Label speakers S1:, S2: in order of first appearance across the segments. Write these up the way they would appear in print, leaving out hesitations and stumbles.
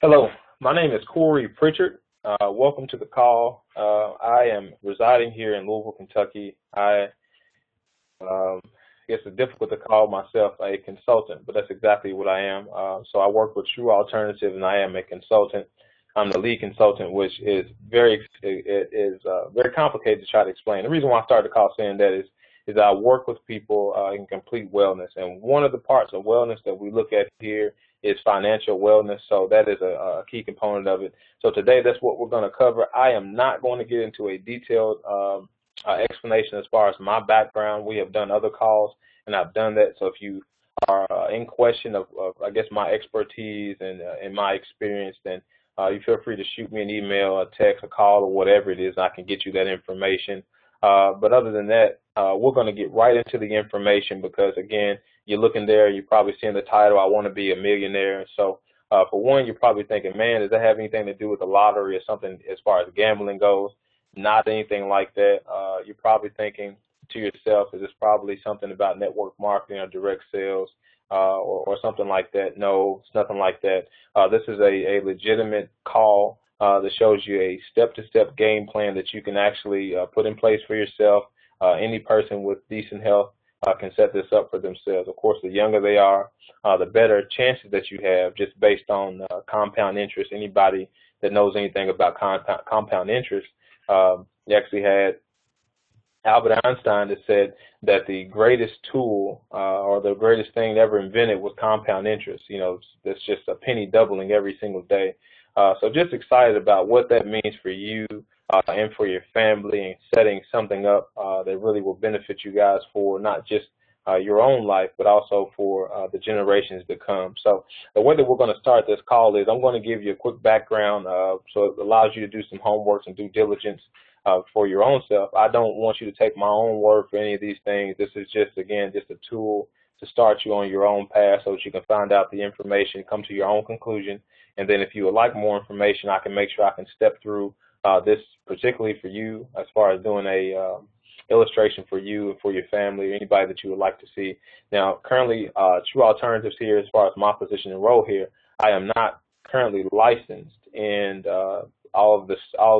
S1: Hello, my name is Corey Pritchard. Welcome to the call. I am residing here in Louisville, Kentucky. I guess it's difficult to call myself a consultant, but that's exactly what I am. So I work with True Alternative, and I am a consultant. I'm the lead consultant, which is very complicated to try to explain. The reason why I started the call saying that is I work with people in complete wellness, and one of the parts of wellness that we look at here is financial wellness. So that is a key component of it. So today, that's what we're going to cover. I am not going to get into a detailed explanation as far as my background. We have done other calls, and I've done that. So if you are in question of I guess, my expertise and my experience, then you feel free to shoot me an email, a text, a call, or whatever it is. I can get you that information. But other than that, we're going to get right into the information because, again, you're looking there, you're probably seeing the title, I want to be a millionaire. So for one, you're probably thinking, man, does that have anything to do with the lottery or something as far as gambling goes? Not anything like that. You're probably thinking to yourself, is this probably something about network marketing or direct sales or something like that? No, it's nothing like that. This is a legitimate call that shows you a step-to-step game plan that you can actually put in place for yourself. Any person with decent health can set this up for themselves. Of course, the younger they are, the better chances that you have just based on compound interest. Anybody that knows anything about compound interest, you actually had Albert Einstein that said that the greatest tool or the greatest thing ever invented was compound interest. You know, that's just a penny doubling every single day. So just excited about what that means for you and for your family, and setting something up that really will benefit you guys for not just your own life, but also for the generations to come. So the way that we're going to start this call is I'm going to give you a quick background so it allows you to do some homework and due diligence for your own self. I don't want you to take my own word for any of these things. This is just, again, just a tool to start you on your own path so that you can find out the information, come to your own conclusion. And then if you would like more information, I can make sure I can step through this particularly for you as far as doing a illustration for you and for your family or anybody that you would like to see. Now, currently, True Alternatives here, as far as my position and role here, I am not currently licensed in all of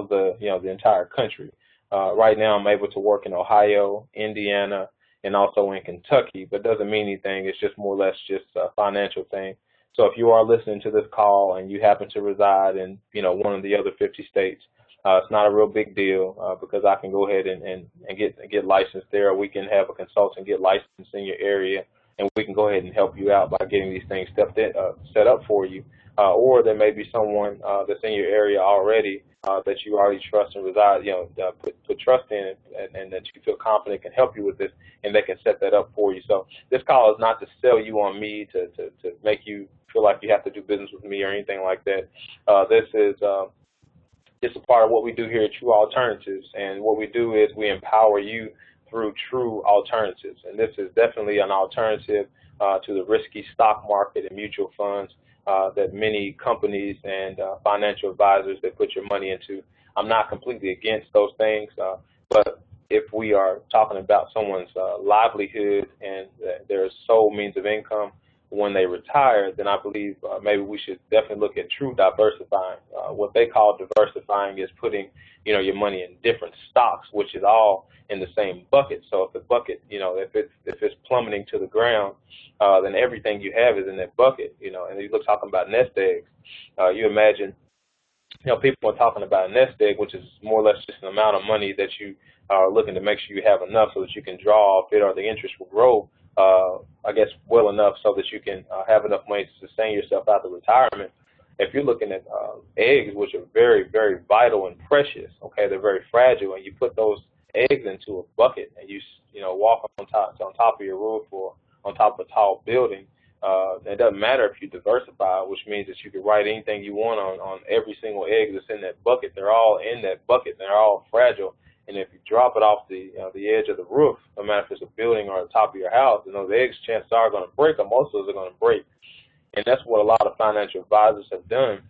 S1: the entire country. Right now, I'm able to work in Ohio, Indiana, and also in Kentucky, but doesn't mean anything. It's just more or less just a financial thing. So if you are listening to this call and you happen to reside in, one of the other 50 states, it's not a real big deal because I can go ahead and get licensed there. We can have a consultant get licensed in your area, and we can go ahead and help you out by getting these things set up for you. Or there may be someone that's in your area already that you already trust and reside, put trust in, and that you feel confident can help you with this, and they can set that up for you. So this call is not to sell you on me, to make you feel like you have to do business with me or anything like that. This is just a part of what we do here at True Alternatives, and what we do is we empower you through True Alternatives, and this is definitely an alternative to the risky stock market and mutual funds that many companies and financial advisors that put your money into. I'm not completely against those things, but if we are talking about someone's livelihood and their sole means of income when they retire, then I believe maybe we should definitely look at true diversifying. What they call diversifying is putting, your money in different stocks, which is all in the same bucket. So if the bucket, if it's plummeting to the ground, then everything you have is in that bucket. And you look talking about nest eggs. You imagine, people are talking about a nest egg, which is more or less just an amount of money that you are looking to make sure you have enough so that you can draw off it, or the interest will grow, I guess, well enough so that you can have enough money to sustain yourself after retirement. If you're looking at eggs, which are very, very vital and precious, okay, they're very fragile, and you put those eggs into a bucket and you walk on top of your roof or on top of a tall building, it doesn't matter if you diversify, which means that you can write anything you want on every single egg that's in that bucket. They're all in that bucket. They're all fragile. And if you drop it off the edge of the roof, no matter if it's a building or the top of your house, those eggs, chances are going to break, or most of those are going to break. And that's what a lot of financial advisors have done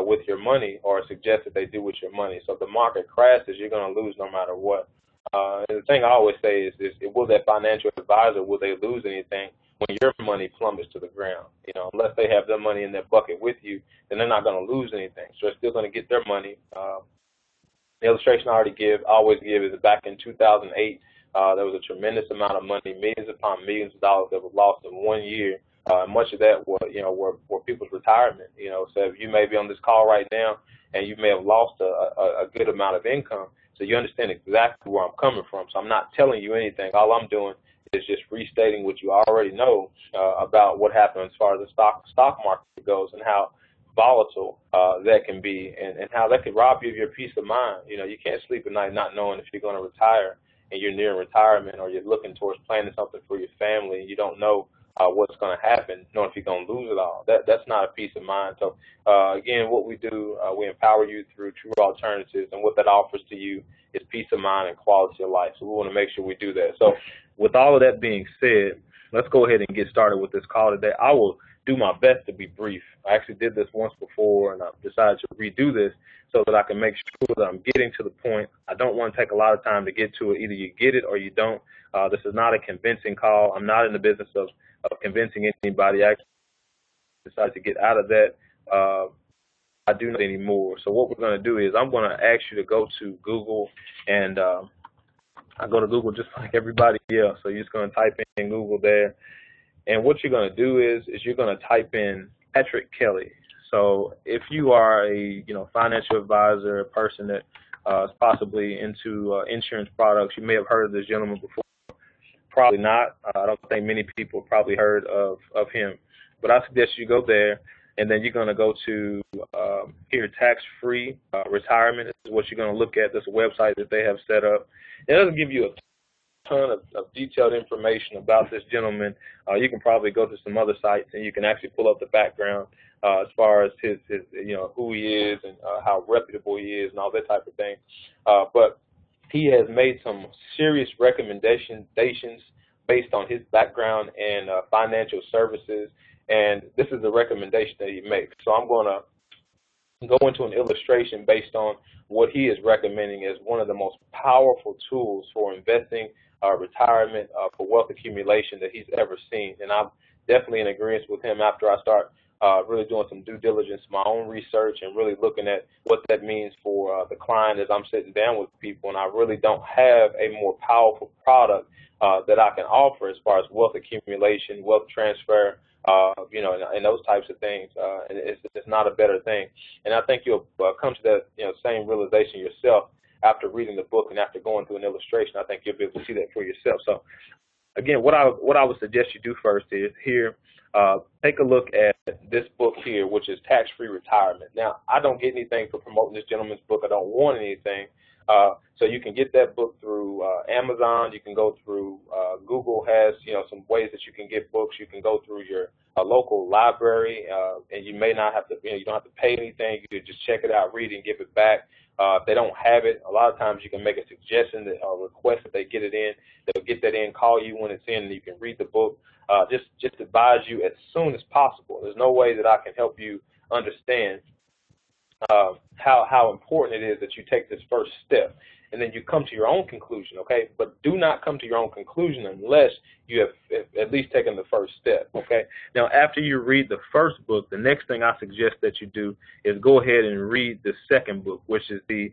S1: with your money, or suggest that they do with your money. So if the market crashes, you're going to lose no matter what. And the thing I always say is will that financial advisor, will they lose anything? when your money plummets to the ground. Unless they have their money in their bucket with you, then they're not going to lose anything. So they're still going to get their money. The illustration I always give is back in 2008, there was a tremendous amount of money, millions upon millions of dollars that was lost in 1 year. Much of that were people's retirement. So you may be on this call right now, and you may have lost a good amount of income. So you understand exactly where I'm coming from. So I'm not telling you anything. All I'm doing is just restating what you already know about what happened as far as the stock market goes and how volatile that can be, and how that could rob you of your peace of mind. You can't sleep at night not knowing if you're going to retire and you're near retirement, or you're looking towards planning something for your family and you don't know what's going to happen, knowing if you're going to lose it all. That's not a peace of mind. So again, what we do, we empower you through True Alternatives, and what that offers to you is peace of mind and quality of life. So we want to make sure we do that. So with all of that being said, let's go ahead and get started with this call today. I will do my best to be brief. I actually did this once before, and I decided to redo this so that I can make sure that I'm getting to the point. I don't want to take a lot of time to get to it. Either you get it or you don't. This is not a convincing call. I'm not in the business of convincing anybody. I decided to get out of that. I do not anymore. So what we're going to do is I'm going to ask you to go to Google, and I go to Google just like everybody else. So you're just going to type in Google there. And what you're going to do is you're going to type in Patrick Kelly. So if you are a financial advisor, a person that is possibly into insurance products, you may have heard of this gentleman before. Probably not. I don't think many people probably heard of him. But I suggest you go there, and then you're going to go to here, tax-free retirement is what you're going to look at. This website that they have set up. It doesn't give you a ton of detailed information about this gentleman. You can probably go to some other sites and you can actually pull up the background as far as his who he is and how reputable he is and all that type of thing. But he has made some serious recommendations based on his background in financial services, and this is the recommendation that he makes. So I'm going to go into an illustration based on what he is recommending as one of the most powerful tools for investing, retirement, for wealth accumulation that he's ever seen. And I'm definitely in agreement with him after I start really doing some due diligence, my own research, and really looking at what that means for the client as I'm sitting down with people. And I really don't have a more powerful product that I can offer as far as wealth accumulation, wealth transfer, and those types of things. And it's not a better thing. And I think you'll come to that same realization yourself after reading the book and after going through an illustration. I think you'll be able to see that for yourself. So again, what I would suggest you do first is here, take a look at this book here, which is Tax-Free Retirement. Now, I don't get anything for promoting this gentleman's book. I don't want anything. So you can get that book through Amazon. You can go through Google has some ways that you can get books. You can go through your local library, and you may not have to. You don't have to pay anything. You can just check it out, read it, and give it back. If they don't have it, a lot of times you can make a suggestion that, or request that they get it in. They'll get that in, call you when it's in, and you can read the book. Just advise you as soon as possible. There's no way that I can help you understand how important it is that you take this first step, and then you come to your own conclusion, okay? But do not come to your own conclusion unless you have at least taken the first step, okay? Now, after you read the first book, the next thing I suggest that you do is go ahead and read the second book, which is the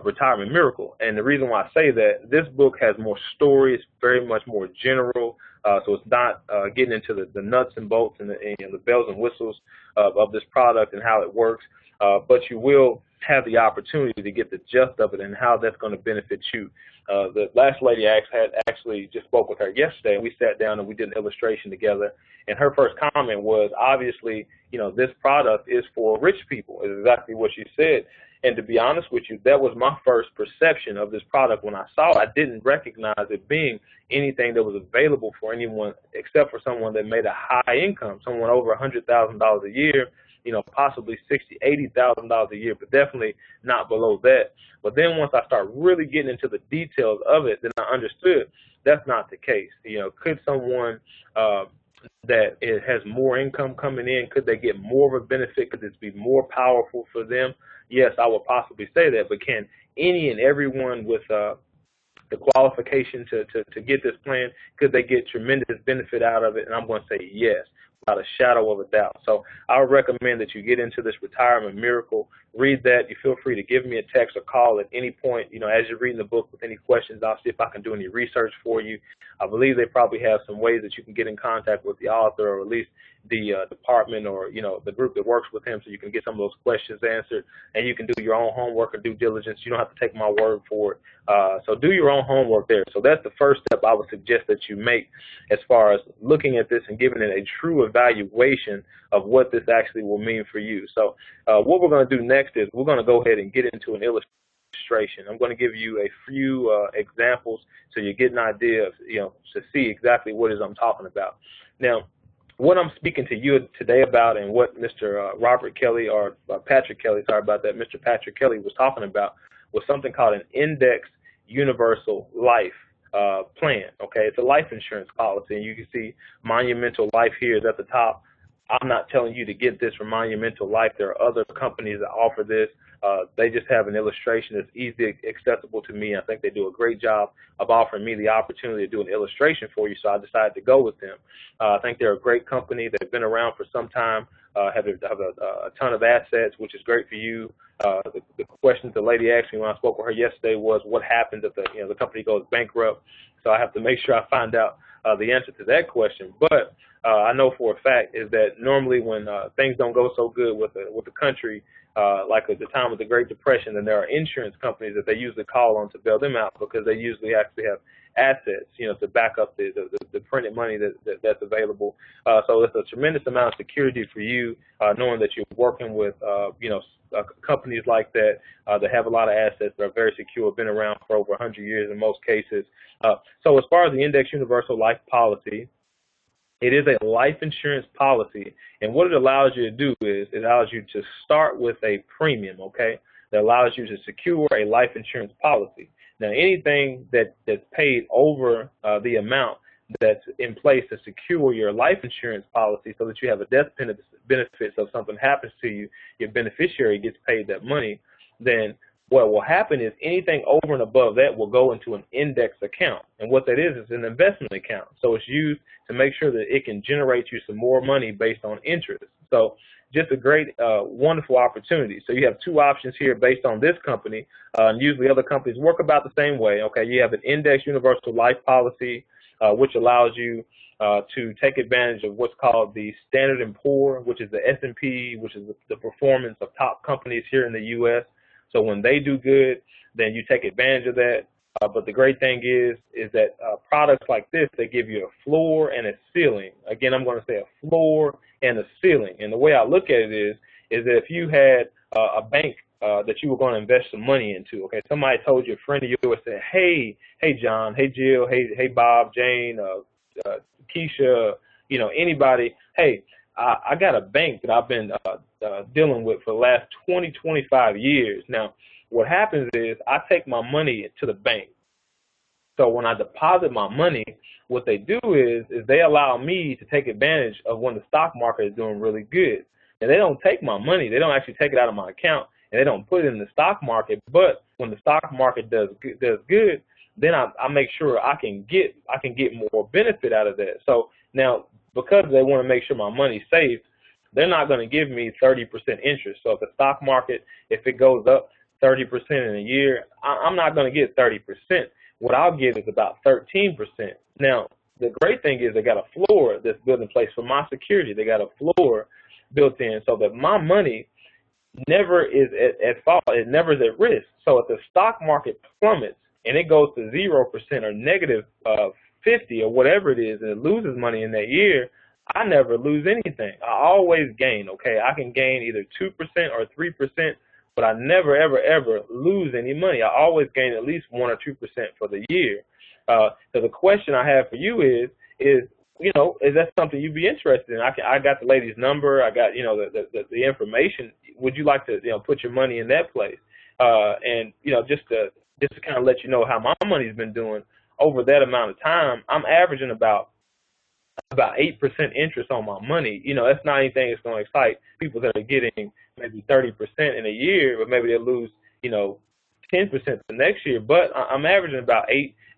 S1: Retirement Miracle. And the reason why I say that, this book has more stories, very much more general, so it's not getting into the nuts and bolts and the bells and whistles of this product and how it works. But you will have the opportunity to get the gist of it and how that's going to benefit you. The last lady I had actually just spoke with her yesterday, and we sat down and we did an illustration together. And her first comment was, obviously, this product is for rich people, is exactly what she said. And to be honest with you, that was my first perception of this product. When I saw it, I didn't recognize it being anything that was available for anyone except for someone that made a high income, someone over $100,000 a year, possibly $60,000, $80,000 a year, but definitely not below that. But then once I start really getting into the details of it, then I understood that's not the case. Could someone that it has more income coming in, could they get more of a benefit? Could this be more powerful for them? Yes, I would possibly say that, but can any and everyone with the qualification to get this plan? Could they get tremendous benefit out of it? And I'm going to say yes, without a shadow of a doubt. So I would recommend that you get into this Retirement Miracle. Read that. You feel free to give me a text or call at any point, as you're reading the book with any questions. I'll see if I can do any research for you. I believe they probably have some ways that you can get in contact with the author, or at least the department, or the group that works with him, so you can get some of those questions answered, and you can do your own homework or due diligence. You don't have to take my word for it. So do your own homework there. So that's the first step I would suggest that you make as far as looking at this and giving it a true evaluation of what this actually will mean for you. So what we're going to do next is we're going to go ahead and get into an illustration. I'm going to give you a few examples so you get an idea of, to see exactly what it is I'm talking about. Now, what I'm speaking to you today about, and what Mr. Robert Kelly, or Patrick Kelly, sorry about that, Mr. Patrick Kelly was talking about, was something called an Index Universal Life plan. Okay, it's a life insurance policy, and you can see Monumental Life here is at the top. I'm not telling you to get this from Monumental Life. There are other companies that offer this. They just have an illustration that's easily accessible to me. I think they do a great job of offering me the opportunity to do an illustration for you, so I decided to go with them. I think they're a great company. They've been around for some time, have a ton of assets, which is great for you. The question the lady asked me when I spoke with her yesterday was, what happens if the company goes bankrupt? So I have to make sure I find out the answer to that question. But I know for a fact is that normally when things don't go so good with the country, like at the time of the Great Depression, then there are insurance companies that they usually call on to bail them out, because they usually actually have assets, to back up the printed money that's available. So it's a tremendous amount of security for you, knowing that you're working with, companies like that that have a lot of assets, that are very secure, been around for over 100 years in most cases. So as far as the Index Universal Life policy, it is a life insurance policy, and what it allows you to do is it allows you to start with a premium, okay, that allows you to secure a life insurance policy. Now, anything that's paid over the amount that's in place to secure your life insurance policy, so that you have a death benefit, so if something happens to you, your beneficiary gets paid that money, then what will happen is anything over and above that will go into an index account. And what that is an investment account. So it's used to make sure that it can generate you some more money based on interest. So just a great, wonderful opportunity. So you have two options here based on this company. Usually other companies work about the same way. Okay, you have an Index Universal Life policy, which allows you to take advantage of what's called the Standard & Poor, which is the S&P, which is the performance of top companies here in the U.S. So when they do good, then you take advantage of that. But the great thing is that products like this, they give you a floor and a ceiling. Again, I'm going to say a floor and a ceiling. And the way I look at it is that if you had a bank that you were going to invest some money into, okay, somebody told you, a friend of yours said, hey John, hey Jill, hey Bob, Jane, Keisha, anybody, hey, I got a bank that I've been dealing with for the last 20, 25 years. Now, what happens is I take my money to the bank. So when I deposit my money, what they do is they allow me to take advantage of when the stock market is doing really good. And they don't take my money. They don't actually take it out of my account, and they don't put it in the stock market. But when the stock market does good, then I make sure I can get more benefit out of that. So now, because they want to make sure my money's safe, they're not going to give me 30% interest. So if the stock market, if it goes up 30% in a year, I'm not going to get 30%. What I'll get is about 13%. Now, the great thing is they got a floor that's built in place for my security. They got a floor built in so that my money never is at fault. It never is at risk. So if the stock market plummets and it goes to 0% or negative 50 or whatever it is, and it loses money in that year, I never lose anything. I always gain, okay? I can gain either 2% or 3%, but I never, ever, ever lose any money. I always gain at least 1 or 2% for the year. So the question I have for you is that something you'd be interested in? I got the lady's number. I got, the information. Would you like to, put your money in that place? And, just to kind of let you know how my money's been doing over that amount of time, I'm averaging about 8% interest on my money. That's not anything that's going to excite people that are getting maybe 30% in a year, but maybe they'll lose, 10% the next year. But I'm averaging about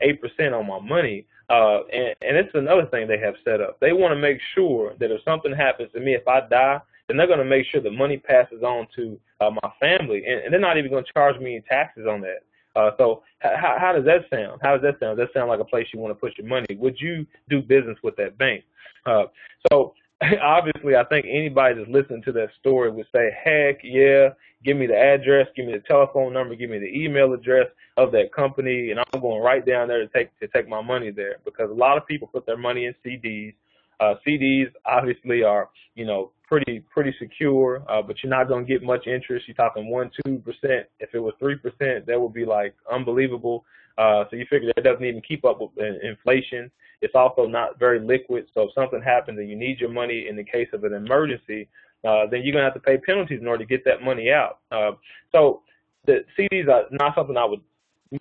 S1: 8% on my money. And it's another thing they have set up. They want to make sure that if something happens to me, if I die, then they're going to make sure the money passes on to my family, and they're not even going to charge me any taxes on that. So how does that sound? How does that sound? Does that sound like a place you want to put your money? Would you do business with that bank? So obviously, I think anybody that's listening to that story would say, heck yeah, give me the address, give me the telephone number, give me the email address of that company, and I'm going right down there to take my money there, because a lot of people put their money in CDs. CDs obviously are, pretty secure, but you're not going to get much interest. You're talking 1-2%. If it was 3%, that would be like unbelievable. So you figure that doesn't even keep up with inflation. It's also not very liquid. So if something happens and you need your money in the case of an emergency, then you're going to have to pay penalties in order to get that money out. So the CDs are not something I would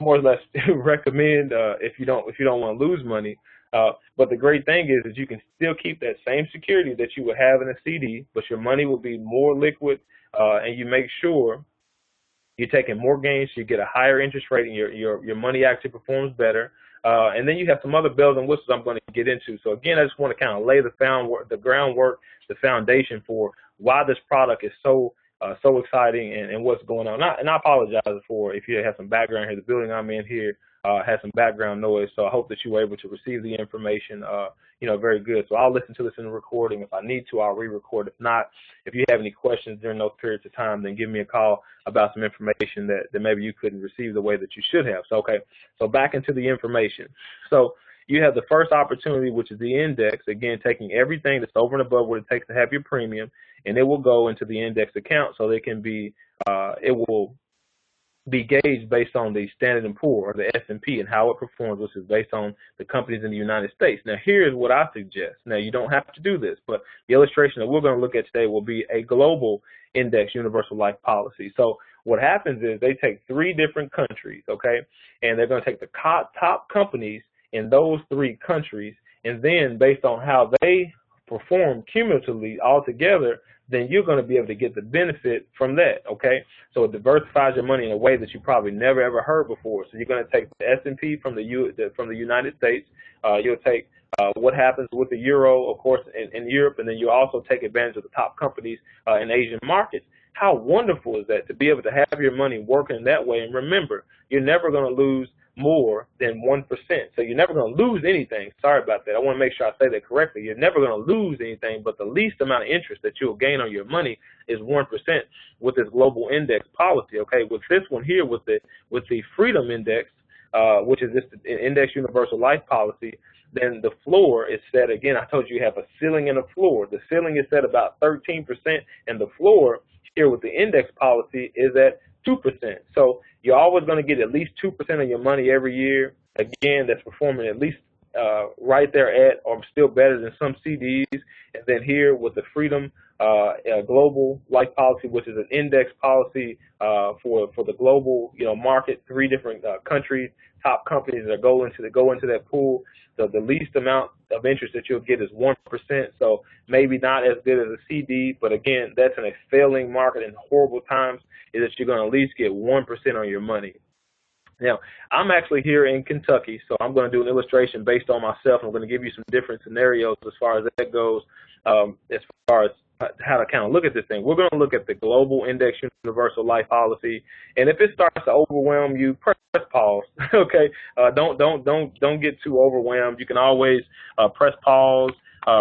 S1: more or less recommend if you don't want to lose money. But the great thing is you can still keep that same security that you would have in a CD, but your money will be more liquid, and you make sure you're taking more gains, so you get a higher interest rate, and your money actually performs better. And then you have some other bells and whistles I'm going to get into. So again, I just want to kind of lay the groundwork, the foundation for why this product is so exciting and what's going on. And I apologize for if you have some background here. The building I'm in here has some background noise, so I hope that you were able to receive the information, very good. So I'll listen to this in the recording. If I need to, I'll re-record. If not, if you have any questions during those periods of time, then give me a call about some information that maybe you couldn't receive the way that you should have. So back into the information. So you have the first opportunity, which is the index, again, taking everything that's over and above what it takes to have your premium, and it will go into the index account, so they can be, it will be gauged based on the Standard & Poor, or the S&P, and how it performs, which is based on the companies in the United States. Now, here's what I suggest. Now, you don't have to do this, but the illustration that we're going to look at today will be a global index universal life policy. So what happens is they take 3 different countries, okay, and they're going to take the top companies in those 3 countries, and then based on how they perform cumulatively all together, then you're going to be able to get the benefit from that, okay? So it diversifies your money in a way that you probably never ever heard before. So you're going to take the S&P from the United States. You'll take what happens with the euro, of course, in Europe, and then you also take advantage of the top companies in Asian markets. How wonderful is that to be able to have your money working that way? And remember, you're never going to lose more than 1%. So you're never going to lose anything. Sorry about that. I want to make sure I say that correctly. You're never going to lose anything, but the least amount of interest that you'll gain on your money is 1% with this global index policy. Okay, with this one here, with the Freedom Index, which is this Index Universal Life policy, then the floor is set, again, I told you have a ceiling and a floor. The ceiling is set about 13%, and the floor here with the index policy is at 2%. So you're always going to get at least 2% of your money every year. Again, that's performing at least right there at, or still better than some CDs. And then here with the Freedom Global Life Policy, which is an index policy for the global market, 3 different countries, top companies that go into that pool. So the least amount of interest that you'll get is 1%. So maybe not as good as a CD, but again, that's in a failing market in horrible times, is that you're going to at least get 1% on your money. Now, I'm actually here in Kentucky, so I'm going to do an illustration based on myself. I'm going to give you some different scenarios as far as that goes, as far as how to kind of look at this thing. We're going to look at the Global Index Universal Life Policy, and if it starts to overwhelm you, press pause. Okay, don't get too overwhelmed. You can always press pause,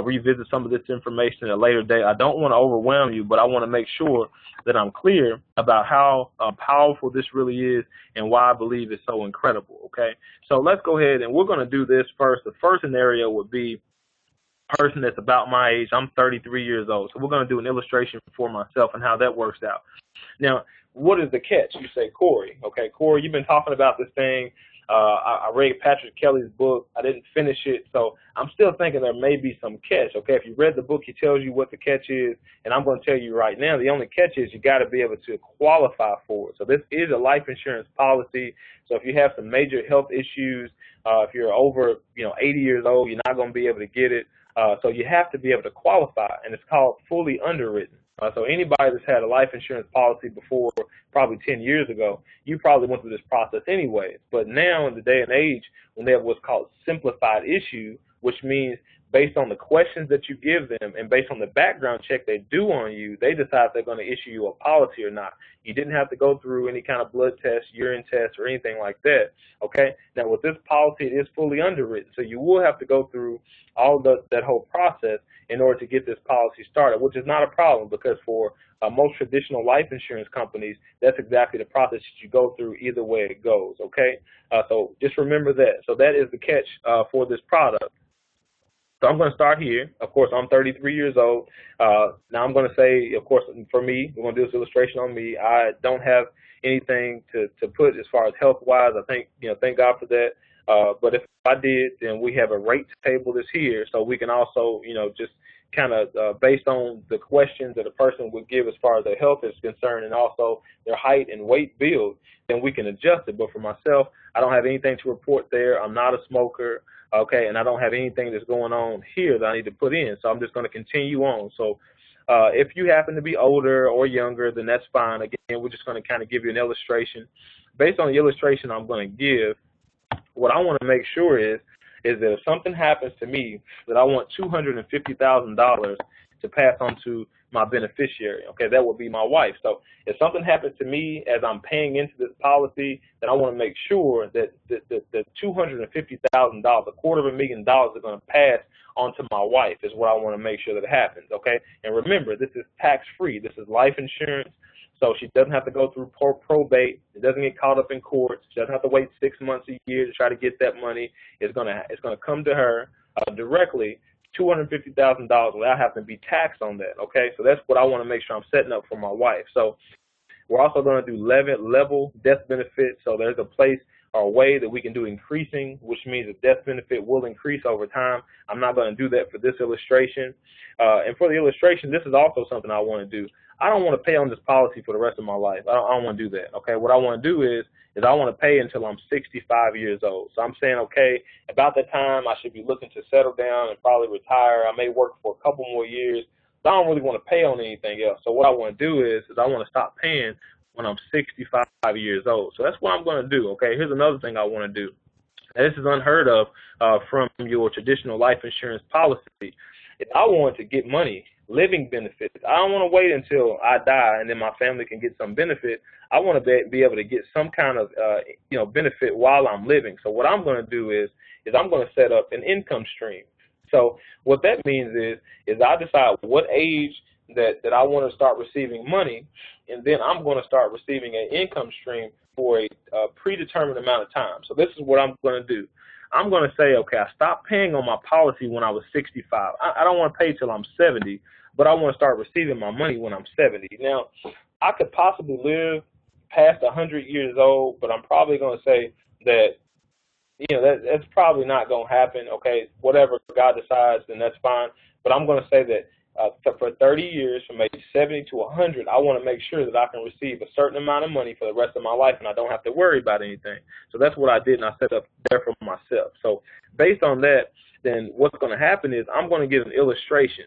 S1: revisit some of this information at a later date. I don't want to overwhelm you, but I want to make sure that I'm clear about how powerful this really is and why I believe it's so incredible. Okay, so let's go ahead and we're going to do this first. The first scenario would be person that's about my age. I'm 33 years old. So we're going to do an illustration for myself and how that works out. Now, what is the catch? You say, Corey. Okay, Corey, you've been talking about this thing. I read Patrick Kelly's book. I didn't finish it, so I'm still thinking there may be some catch. Okay, if you read the book, he tells you what the catch is, and I'm going to tell you right now, the only catch is you got to be able to qualify for it. So this is a life insurance policy. So if you have some major health issues, if you're over 80 years old, you're not going to be able to get it. So you have to be able to qualify, and it's called fully underwritten. So anybody that's had a life insurance policy before, probably 10 years ago, you probably went through this process anyway. But now in the day and age, when they have what's called simplified issue, which means based on the questions that you give them and based on the background check they do on you, they decide if they're going to issue you a policy or not. You didn't have to go through any kind of blood test, urine test, or anything like that. Okay. Now with this policy, it is fully underwritten, so you will have to go through all that whole process in order to get this policy started, which is not a problem because for most traditional life insurance companies, that's exactly the process that you go through either way it goes, okay? So just remember that. So that is the catch for this product. So I'm going to start here. Of course, I'm 33 years old. Now I'm going to say, of course, for me, we're going to do this illustration on me. I don't have anything to put as far as health-wise. I think, thank God for that. But if I did, then we have a rate table that's here, so we can also, just kind of based on the questions that a person would give as far as their health is concerned and also their height and weight build, then we can adjust it. But for myself, I don't have anything to report there. I'm not a smoker, okay, and I don't have anything that's going on here that I need to put in, so I'm just going to continue on. So if you happen to be older or younger, then that's fine. Again, we're just going to kind of give you an illustration. Based on the illustration I'm going to give, what I want to make sure is that if something happens to me, that I want $250,000 to pass on to my beneficiary. Okay, that would be my wife. So if something happens to me as I'm paying into this policy, then I want to make sure that the $250,000, $250,000 are going to pass on to my wife is what I want to make sure that happens. Okay, and remember, this is tax-free. This is life insurance. So she doesn't have to go through probate. It doesn't get caught up in court. She doesn't have to wait 6 months, a year to try to get that money. It's gonna come to her directly, $250,000 without having to be taxed on that. Okay, so that's what I want to make sure I'm setting up for my wife. So we're also going to do level death benefit. So there's a place or a way that we can do increasing, which means the death benefit will increase over time. I'm not going to do that for this illustration. And for the illustration, this is also something I want to do. I don't want to pay on this policy for the rest of my life. I don't want to do that. Okay, what I want to do is I want to pay until I'm 65 years old. So I'm saying, okay, about that time I should be looking to settle down and probably retire. I may work for a couple more years. But I don't really want to pay on anything else. So what I want to do is I want to stop paying when I'm 65 years old. So that's what I'm going to do. Okay, here's another thing I want to do. Now, this is unheard of from your traditional life insurance policy. If I want to get money, living benefits, I don't want to wait until I die and then my family can get some benefit. I want to be able to get some kind of benefit while I'm living. So what I'm going to do is I'm going to set up an income stream. So what that means is I decide what age that I want to start receiving money, and then I'm going to start receiving an income stream for a predetermined amount of time. So this is what I'm going to do. I'm going to say, okay, I stopped paying on my policy when I was 65. I don't want to pay till I'm 70, but I want to start receiving my money when I'm 70. Now, I could possibly live past 100 years old, but I'm probably going to say that, that's probably not going to happen. Okay, whatever God decides, then that's fine. But I'm going to say that for 30 years, from age 70 to 100, I want to make sure that I can receive a certain amount of money for the rest of my life and I don't have to worry about anything. So that's what I did, and I set up there for myself. So based on that, then what's going to happen is I'm going to give an illustration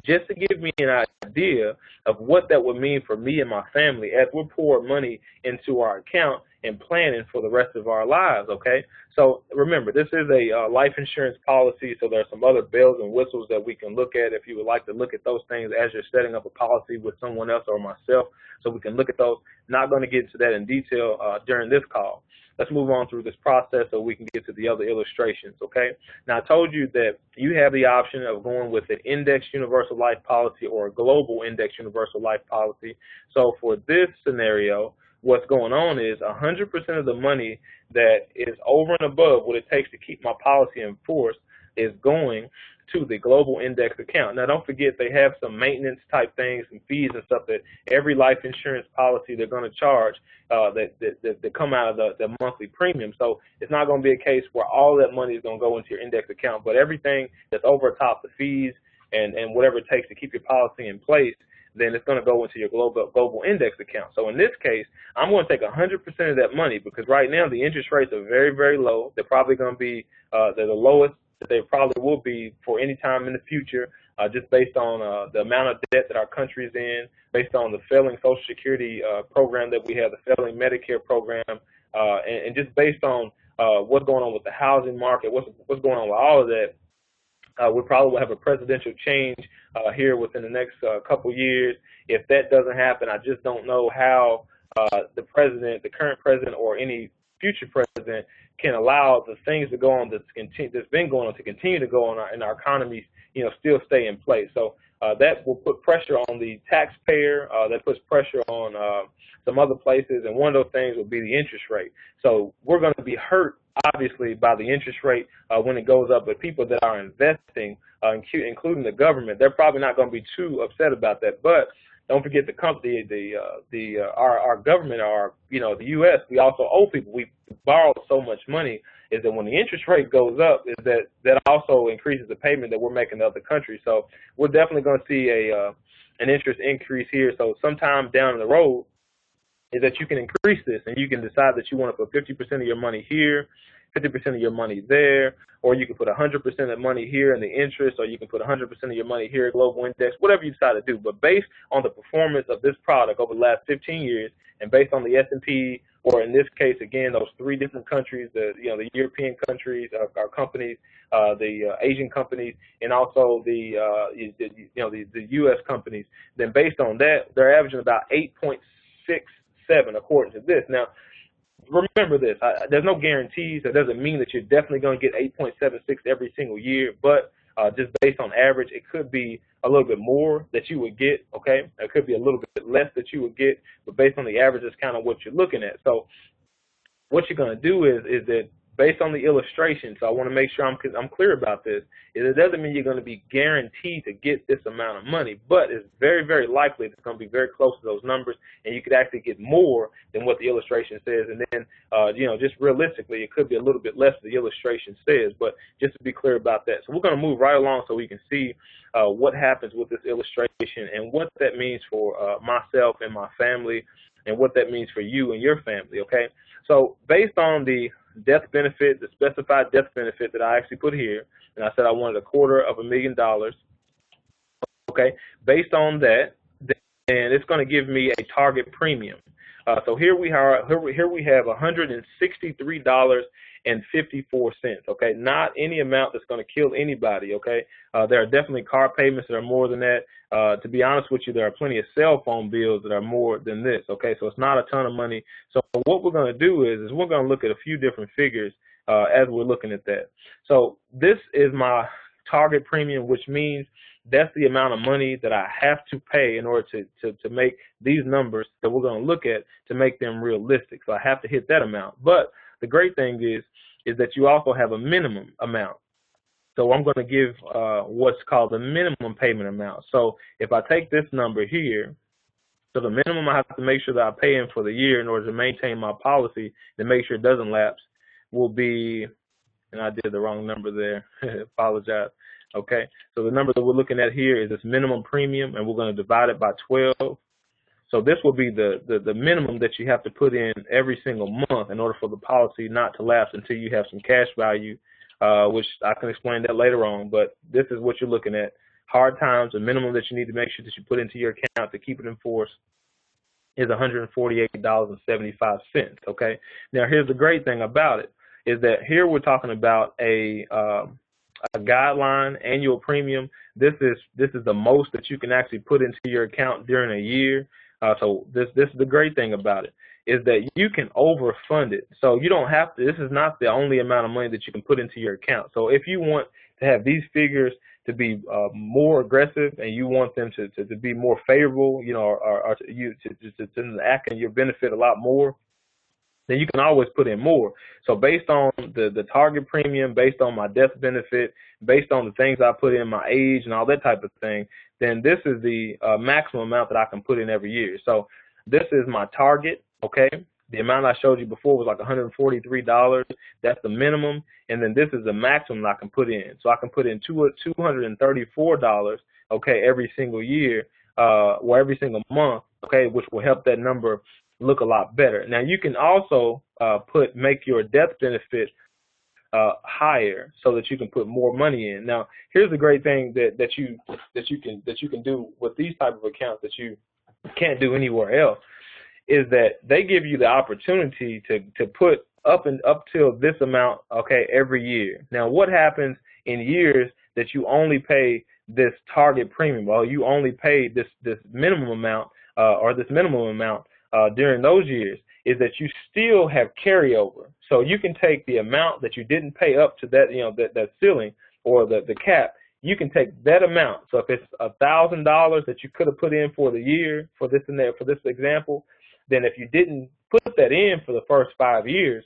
S1: just to give me an idea of what that would mean for me and my family as we're pouring money into our account and planning for the rest of our lives, okay? So remember, this is a life insurance policy, so there are some other bells and whistles that we can look at if you would like to look at those things as you're setting up a policy with someone else or myself, so we can look at those. Not going to get into that in detail during this call. Let's move on through this process so we can get to the other illustrations, okay? Now, I told you that you have the option of going with an indexed universal life policy or a global indexed universal life policy. So for this scenario, what's going on is 100% of the money that is over and above what it takes to keep my policy in force is going to the global index account. Now, don't forget they have some maintenance type things and fees and stuff that every life insurance policy they're going to charge that come out of the monthly premium. So it's not going to be a case where all that money is going to go into your index account, but everything that's over top the fees and whatever it takes to keep your policy in place, then it's going to go into your global index account. So in this case, I'm going to take 100% of that money because right now the interest rates are very, very low. They're probably going to be they're the lowest that they probably will be for any time in the future. just based on the amount of debt that our country is in, based on the failing Social Security program that we have, the failing Medicare program, and just based on what's going on with the housing market, what's going on with all of that. We probably will have a presidential change here within the next couple years. If that doesn't happen, I just don't know how the current president, or any future president can allow the things to go on that's been going on to continue to go on in our economies, still stay in place. So that will put pressure on the taxpayer. That puts pressure on some other places, and one of those things will be the interest rate. So we're going to be hurt, obviously, by the interest rate when it goes up, but people that are investing, including the government, they're probably not going to be too upset about that. But don't forget the company, our government, the U.S. We also owe people. We borrow so much money. Is that when the interest rate goes up, is that also increases the payment that we're making to other countries. So we're definitely going to see an interest increase here. So sometime down the road, is that you can increase this, and you can decide that you want to put 50% of your money here, 50% of your money there, or you can put 100% of money here in the interest, or you can put 100% of your money here at Global Index, whatever you decide to do. But based on the performance of this product over the last 15 years, and based on the S&P, or in this case, again, those 3 different countries, the European countries, our companies, the Asian companies, and also the U.S. companies, then based on that, they're averaging about 8.67 according to this. Now, remember this, there's no guarantees. That doesn't mean that you're definitely going to get 8.76 every single year, but just based on average, it could be a little bit more that you would get, okay? It could be a little bit less that you would get, but based on the average, it's kind of what you're looking at. So what you're going to do is that based on the illustration, so I want to make sure I'm clear about this, is it doesn't mean you're going to be guaranteed to get this amount of money, but it's very, very likely it's going to be very close to those numbers, and you could actually get more than what the illustration says. And then, just realistically, it could be a little bit less than the illustration says, but just to be clear about that. So we're going to move right along so we can see what happens with this illustration and what that means for myself and my family, and what that means for you and your family, okay? So based on the death benefit, the specified death benefit that I actually put here, and I said I wanted $250,000, okay? Based on that, then it's going to give me a target premium. So here we have $163.54, okay? Not any amount that's going to kill anybody, okay? There are definitely car payments that are more than that. To be honest with you, there are plenty of cell phone bills that are more than this, okay? So it's not a ton of money. So what we're going to do is we're going to look at a few different figures as we're looking at that. So this is my target premium, which means that's the amount of money that I have to pay in order to make these numbers that we're going to look at to make them realistic. So I have to hit that amount. But the great thing is that you also have a minimum amount. So I'm going to give what's called the minimum payment amount. So if I take this number here, so the minimum I have to make sure that I pay in for the year in order to maintain my policy to make sure it doesn't lapse will be, and I did the wrong number there, apologize. Okay, so the number that we're looking at here is this minimum premium, and we're going to divide it by 12. So this will be the minimum that you have to put in every single month in order for the policy not to lapse until you have some cash value, which I can explain that later on. But this is what you're looking at. Hard times, the minimum that you need to make sure that you put into your account to keep it in force is $148.75, okay? Now, here's the great thing about it, is that here we're talking about a guideline annual premium. This is the most that you can actually put into your account during a year. So this is the great thing about it, is that you can overfund it. So you don't have to, this is not the only amount of money that you can put into your account. So if you want to have these figures to be more aggressive, and you want them to be more favorable, or to act in your benefit a lot more, then you can always put in more. So based on the target premium, based on my death benefit, based on the things I put in, my age and all that type of thing, then this is the maximum amount that I can put in every year. So this is my target, okay? The amount I showed you before was like $143. That's the minimum. And then this is the maximum I can put in. So I can put in $234, okay, every single year, or every single month, okay, which will help that number look a lot better. Now you can also make your death benefit higher so that you can put more money in. Now, here's the great thing that you can do with these type of accounts that you can't do anywhere else, is that they give you the opportunity to put up till this amount, okay, every year. Now, what happens in years that you only pay this target premium, or you only pay this minimum amount during those years, is that you still have carryover. So you can take the amount that you didn't pay up to that, that ceiling or the cap. You can take that amount. So if it's $1,000 that you could have put in for the year, for this example, then if you didn't put that in for the first 5 years,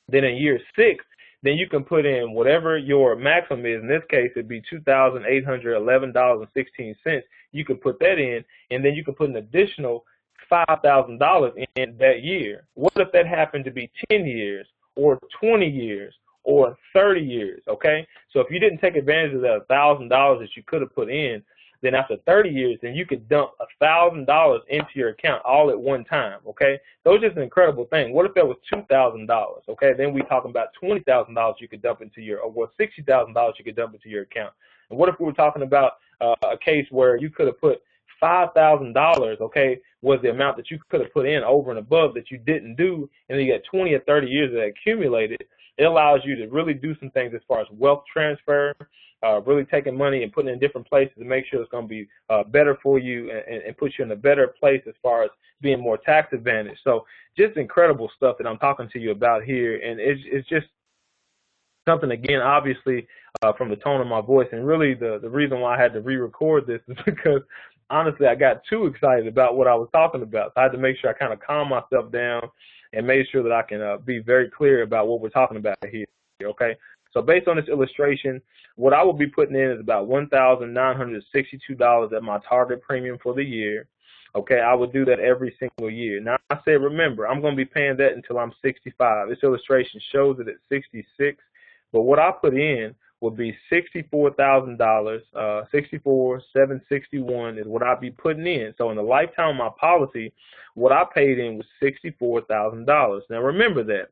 S1: then in year 6, then you can put in whatever your maximum is. In this case, it'd be $2,811.16. You can put that in, and then you can put an additional $5,000 in that year. What if that happened to be 10 years or 20 years or 30 years, okay? So if you didn't take advantage of that $1,000 that you could have put in, then after 30 years, then you could dump $1,000 into your account all at one time, okay? So it's just an incredible thing. What if that was $2,000, okay? Then we talking about $20,000 you could dump into your, or $60,000 you could dump into your account. And what if we were talking about a case where you could have put $5,000, okay, was the amount that you could have put in over and above that you didn't do, and then you got 20 or 30 years that accumulated. It allows you to really do some things as far as wealth transfer, really taking money and putting it in different places to make sure it's going to be better for you and put you in a better place as far as being more tax advantaged. So just incredible stuff that I'm talking to you about here, and it's just something, again, obviously, from the tone of my voice, and really the reason why I had to re-record this is because, honestly, I got too excited about what I was talking about. So I had to make sure I kind of calm myself down and made sure that I can be very clear about what we're talking about here, okay? So based on this illustration, what I will be putting in is about $1,962 at my target premium for the year. Okay, I would do that every single year. Now, I say, remember, I'm going to be paying that until I'm 65. This illustration shows it at 66, but what I put in would be $64,000, $64,761 is what I'd be putting in. So in the lifetime of my policy, what I paid in was $64,000. Now, remember that.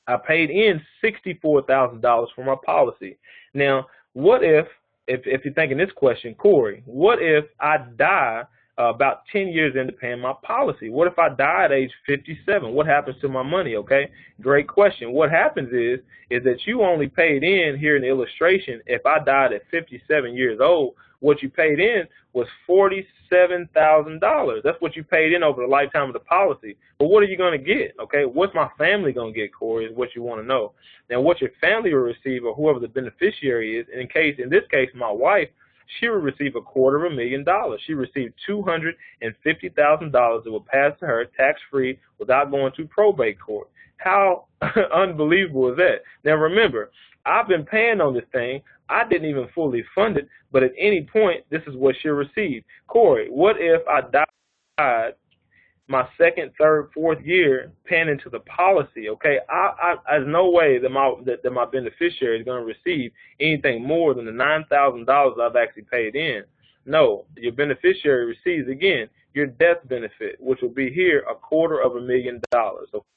S1: I paid in $64,000 for my policy. Now, what if you're thinking this question, Corey, what if I die about 10 years into paying my policy? What if I die at age 57? What happens to my money, okay? Great question. What happens is that you only paid in here in the illustration, if I died at 57 years old, what you paid in was $47,000. That's what you paid in over the lifetime of the policy. But what are you going to get, okay? What's my family going to get, Corey, is what you want to know. Now, what your family will receive, or whoever the beneficiary is, in this case, my wife, she will receive $250,000. She received $250,000 that will pass to her tax-free without going to probate court. How unbelievable is that? Now, remember, I've been paying on this thing. I didn't even fully fund it, but at any point, this is what she'll receive. Corey, what if I died my second, third, fourth year paying into the policy? Okay, there's no way that my beneficiary is going to receive anything more than the $9,000 I've actually paid in. No, your beneficiary receives, again, your death benefit, which will be here $250,000.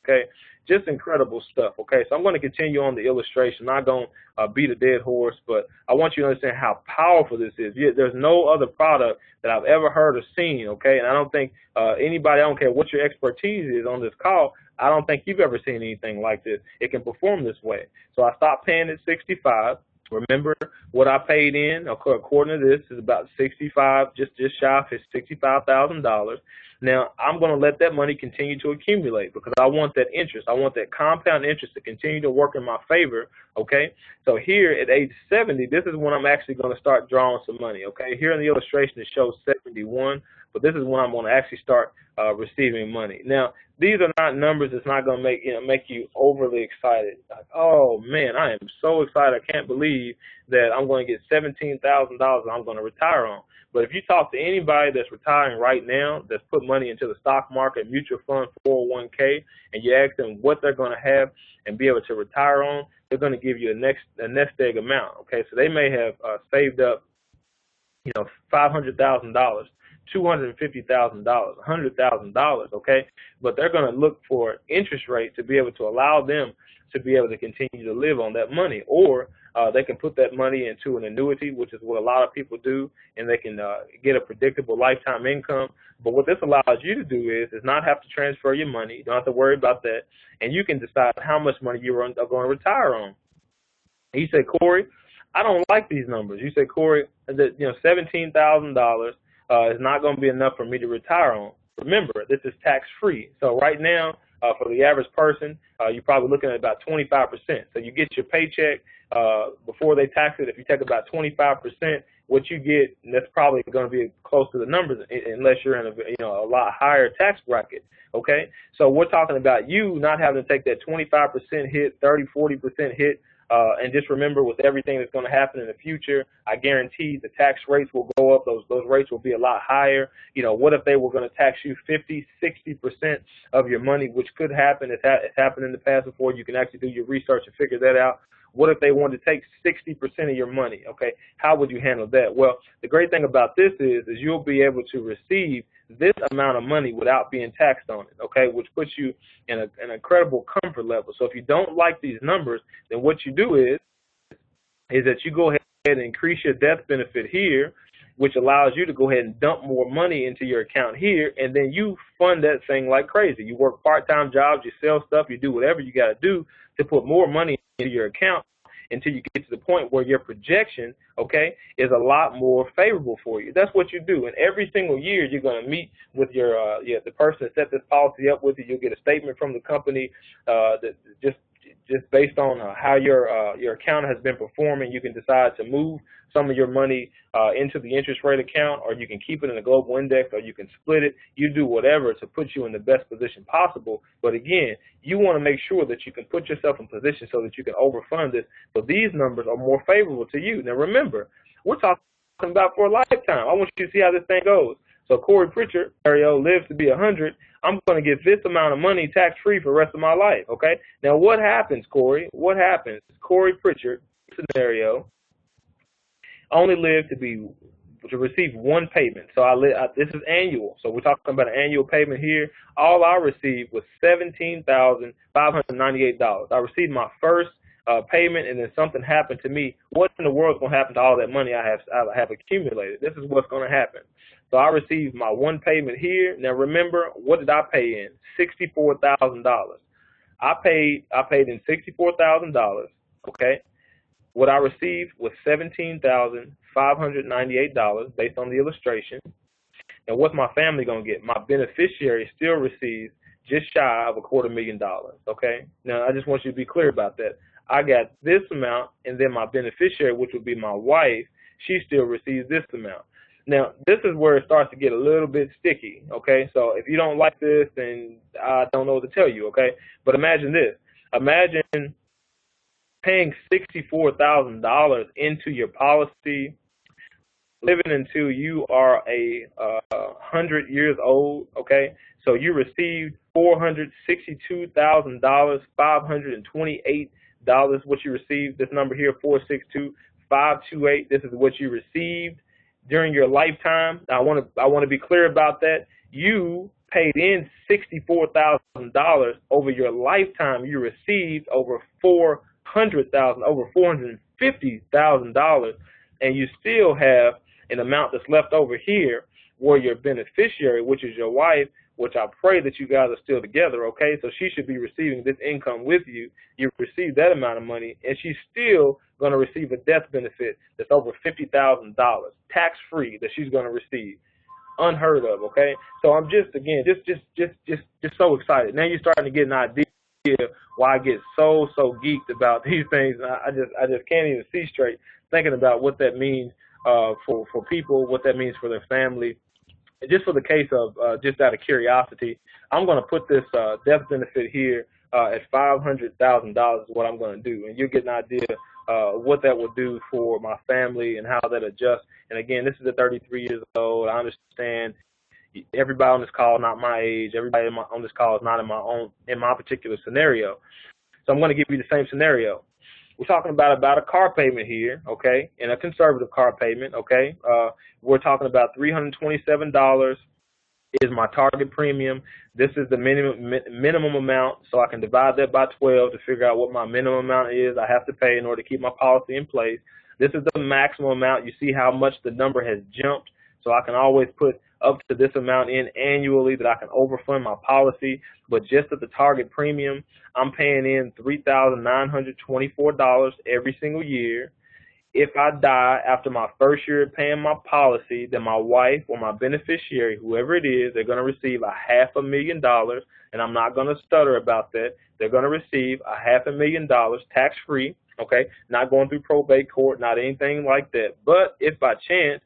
S1: Okay, just incredible stuff. Okay, so I'm going to continue on the illustration. I'm not going to beat a dead horse, but I want you to understand how powerful this is. There's no other product that I've ever heard or seen. Okay, and I don't think anybody, I don't care what your expertise is on this call, I don't think you've ever seen anything like this. It can perform this way. So I stopped paying at 65. Remember what I paid in, according to this, is about 65, just shy of $65,000. Now, I'm going to let that money continue to accumulate because I want that interest. I want that compound interest to continue to work in my favor, okay? So here at age 70, this is when I'm actually going to start drawing some money, okay? Here in the illustration, it shows 71, but this is when I'm going to actually start receiving money. Now, these are not numbers that's not going to make you overly excited. Like, oh, man, I am so excited. I can't believe that I'm going to get $17,000 I'm going to retire on. But if you talk to anybody that's retiring right now, that's put money into the stock market, mutual fund, 401k, and you ask them what they're going to have and be able to retire on, they're going to give you a nest egg amount. Okay, so they may have saved up, $500,000, $250,000, $100,000. Okay, but they're going to look for interest rate to be able to allow them to be able to continue to live on that money. Or they can put that money into an annuity, which is what a lot of people do, and they can get a predictable lifetime income. But what this allows you to do is not have to transfer your money. You don't have to worry about that, and you can decide how much money you are going to retire on. And you say, Corey, I don't like these numbers. You say, Corey, that $17,000 is not going to be enough for me to retire on. Remember, this is tax-free. So right now, for the average person, you're probably looking at about 25%. So you get your paycheck before they tax it. If you take about 25%, what you get, and that's probably going to be close to the numbers, unless you're in a lot higher tax bracket. Okay, so we're talking about you not having to take that 25% hit, 30, 40% hit. And just remember, with everything that's going to happen in the future, I guarantee the tax rates will go up. Those rates will be a lot higher. What if they were going to tax you 50, 60% of your money, which could happen. It's happened in the past before. You can actually do your research and figure that out. What if they wanted to take 60% of your money? Okay, how would you handle that? Well, the great thing about this is you'll be able to receive this amount of money without being taxed on it, okay, which puts you in an incredible comfort level. So if you don't like these numbers, then what you do is that you go ahead and increase your death benefit here, which allows you to go ahead and dump more money into your account here, and then you fund that thing like crazy. You work part-time jobs, you sell stuff, you do whatever you got to do to put more money into your account until you get to the point where your projection, okay, is a lot more favorable for you. That's what you do. And every single year you're going to meet with your the person that set this policy up with you. You'll get a statement from the company that just based on how your account has been performing. You can decide to move some of your money into the interest rate account, or you can keep it in a global index, or you can split it. You do whatever to put you in the best position possible. But again, you want to make sure that you can put yourself in position so that you can overfund this. So these numbers are more favorable to you. Now remember, we're talking about for a lifetime. I want you to see how this thing goes. So Corey Pritchard scenario lives to be 100. I'm going to get this amount of money tax-free for the rest of my life, okay? Now what happens, Corey? What happens? Corey Pritchard scenario only lived to receive one payment. So this is annual. So we're talking about an annual payment here. All I received was $17,598. I received my first payment, and then something happened to me. What in the world is going to happen to all that money I have accumulated? This is what's going to happen. So I received my one payment here. Now remember, what did I pay in? $64,000. I paid in $64,000. Okay. What I received was $17,598 based on the illustration. And what's my family going to get? My beneficiary still receives just shy of $250,000. Okay. Now I just want you to be clear about that. I got this amount, and then my beneficiary, which would be my wife, she still receives this amount. Now, this is where it starts to get a little bit sticky, okay? So if you don't like this, then I don't know what to tell you, okay? But imagine this. Imagine paying $64,000 into your policy, living until you are 100 years old, okay? So you received $462,000, $528, what you received. This number here, 462,528. This is what you received during your lifetime. I want to be clear about that. You paid in $64,000 over your lifetime. You received over $400,000, over $450,000, and you still have an amount that's left over here where your beneficiary, which is your wife, which I pray that you guys are still together, okay? So she should be receiving this income with you. You receive that amount of money, and she's still going to receive a death benefit that's over $50,000, tax-free, that she's going to receive. Unheard of, okay? So I'm just so excited. Now you're starting to get an idea why I get so geeked about these things. I just can't even see straight thinking about what that means for people, what that means for their family. Just for the case of just out of curiosity, I'm going to put this death benefit here at $500,000 is what I'm going to do, and you'll get an idea what that will do for my family and how that adjusts. And again, this is at 33 years old. I understand everybody on this call not my age. Everybody on this call is not in my particular scenario. So I'm going to give you the same scenario. We're talking about a car payment here, okay, and a conservative car payment, okay. We're talking about $327 is my target premium. This is the minimum amount, so I can divide that by 12 to figure out what my minimum amount is I have to pay in order to keep my policy in place. This is the maximum amount. You see how much the number has jumped, so I can always put up to this amount in annually that I can overfund my policy. But just at the target premium, I'm paying in $3,924 every single year. If I die after my first year of paying my policy, then my wife or my beneficiary, whoever it is, they're going to receive $500,000, and I'm not going to stutter about that. They're going to receive $500,000 tax-free, okay, not going through probate court, not anything like that. But if by chance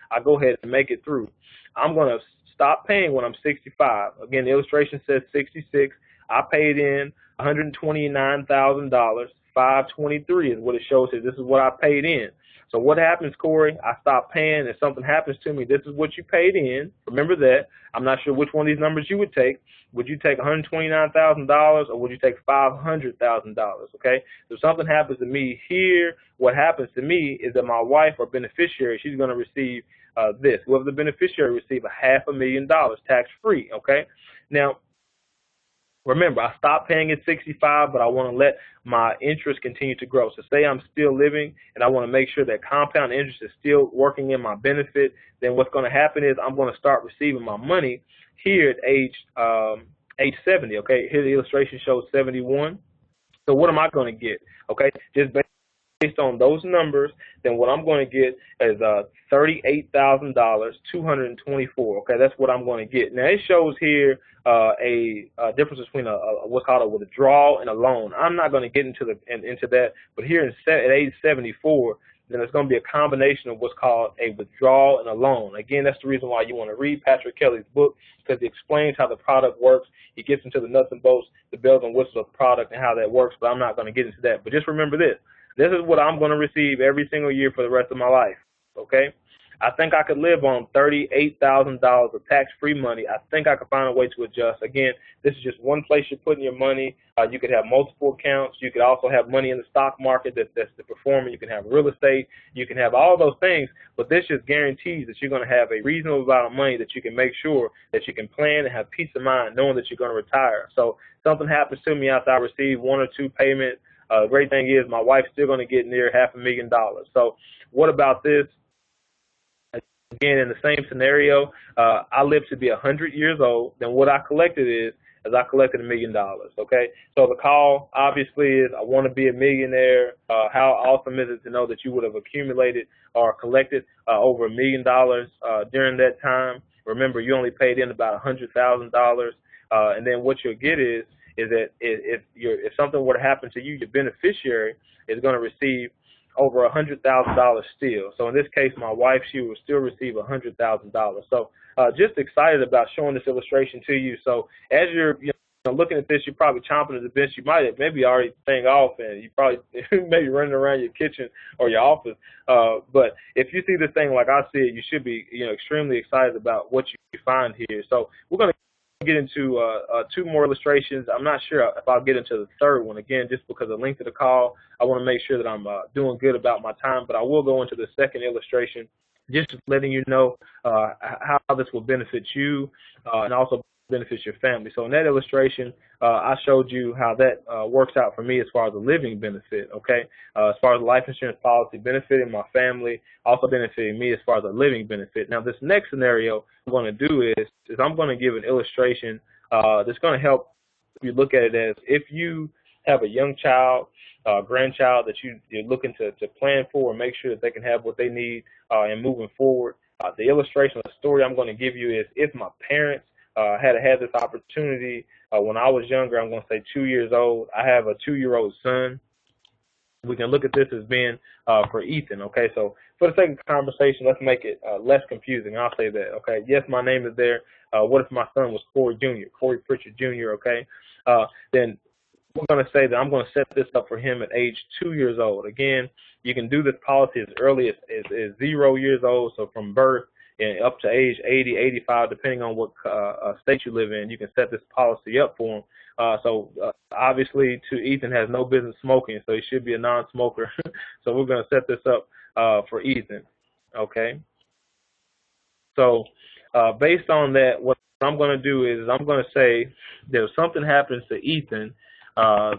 S1: I go ahead and make it through, I'm going to stop paying when I'm 65. Again, the illustration says 66. I paid in $129,000. 523 is what it shows here. This is what I paid in. So what happens, Corey? I stop paying and something happens to me. This is what you paid in. Remember that. I'm not sure which one of these numbers you would take. Would you take $129,000 or would you take $500,000? Okay. So something happens to me here. What happens to me is that my wife or beneficiary, she's going to receive this. Whoever the beneficiary receive $500,000 tax free. Okay. Now, remember, I stopped paying at 65, but I want to let my interest continue to grow. So say I'm still living and I want to make sure that compound interest is still working in my benefit, then what's going to happen is I'm going to start receiving my money here at age 70, okay? Here the illustration shows 71. So what am I going to get, okay? Just based on those numbers, then what I'm going to get is $38,224. Okay, that's what I'm going to get. Now it shows here a difference between what's called a withdrawal and a loan. I'm not going to get into that, but here at age 74, then it's going to be a combination of what's called a withdrawal and a loan. Again, that's the reason why you want to read Patrick Kelly's book, because he explains how the product works. He gets into the nuts and bolts, the bells and whistles of the product and how that works, but I'm not going to get into that. But just remember this. This is what I'm going to receive every single year for the rest of my life, okay? I think I could live on $38,000 of tax-free money. I think I could find a way to adjust. Again, this is just one place you're putting your money. You could have multiple accounts. You could also have money in the stock market that's performing. You can have real estate. You can have all those things, but this just guarantees that you're going to have a reasonable amount of money that you can make sure that you can plan and have peace of mind knowing that you're going to retire. So something happens to me after I receive one or two payments. The great thing is my wife's still going to get near $500,000. So what about this? Again, in the same scenario, I live to be 100 years old. Then what I collected is I collected $1 million. Okay, so the call obviously is I want to be a millionaire. How awesome is it to know that you would have accumulated or collected over $1 million during that time? Remember, you only paid in about $100,000, and then what you'll get is that if something were to happen to you, your beneficiary is going to receive over $100,000 still. So in this case, my wife, she will still receive $100,000. So just excited about showing this illustration to you. So as you're looking at this, you're probably chomping at the bit. You might have maybe already staying off, and you probably maybe running around your kitchen or your office. But if you see this thing like I see it, you should be extremely excited about what you find here. So we're going to get into two more illustrations. I'm not sure if I'll get into the third one, again, just because of the length of the call. I want to make sure that I'm doing good about my time, but I will go into the second illustration, just letting you know how this will benefit you and also benefits your family. So in that illustration, I showed you how that works out for me as far as a living benefit, okay? As far as a life insurance policy benefiting my family, also benefiting me as far as a living benefit. Now, this next scenario I'm going to do is I'm going to give an illustration that's going to help you look at it as if you have a young child, grandchild that you're looking to plan for and make sure that they can have what they need and moving forward. The illustration, the story I'm going to give you is if my parents had this opportunity when I was younger. I'm going to say 2 years old. I have a 2-year-old son. We can look at this as being for Ethan, okay? So for the sake of conversation, let's make it less confusing. I'll say that, okay? Yes, my name is there. What if my son was Corey Jr., Corey Pritchard Jr., okay? Then we're going to say that I'm going to set this up for him at age 2 years old. Again, you can do this policy as early as 0 years old, so from birth and up to age 80, 85, depending on what state you live in, you can set this policy up for him. So obviously, Ethan has no business smoking, so he should be a non-smoker. So we're going to set this up for Ethan, okay? So based on that, what I'm going to do is I'm going to say that if something happens to Ethan,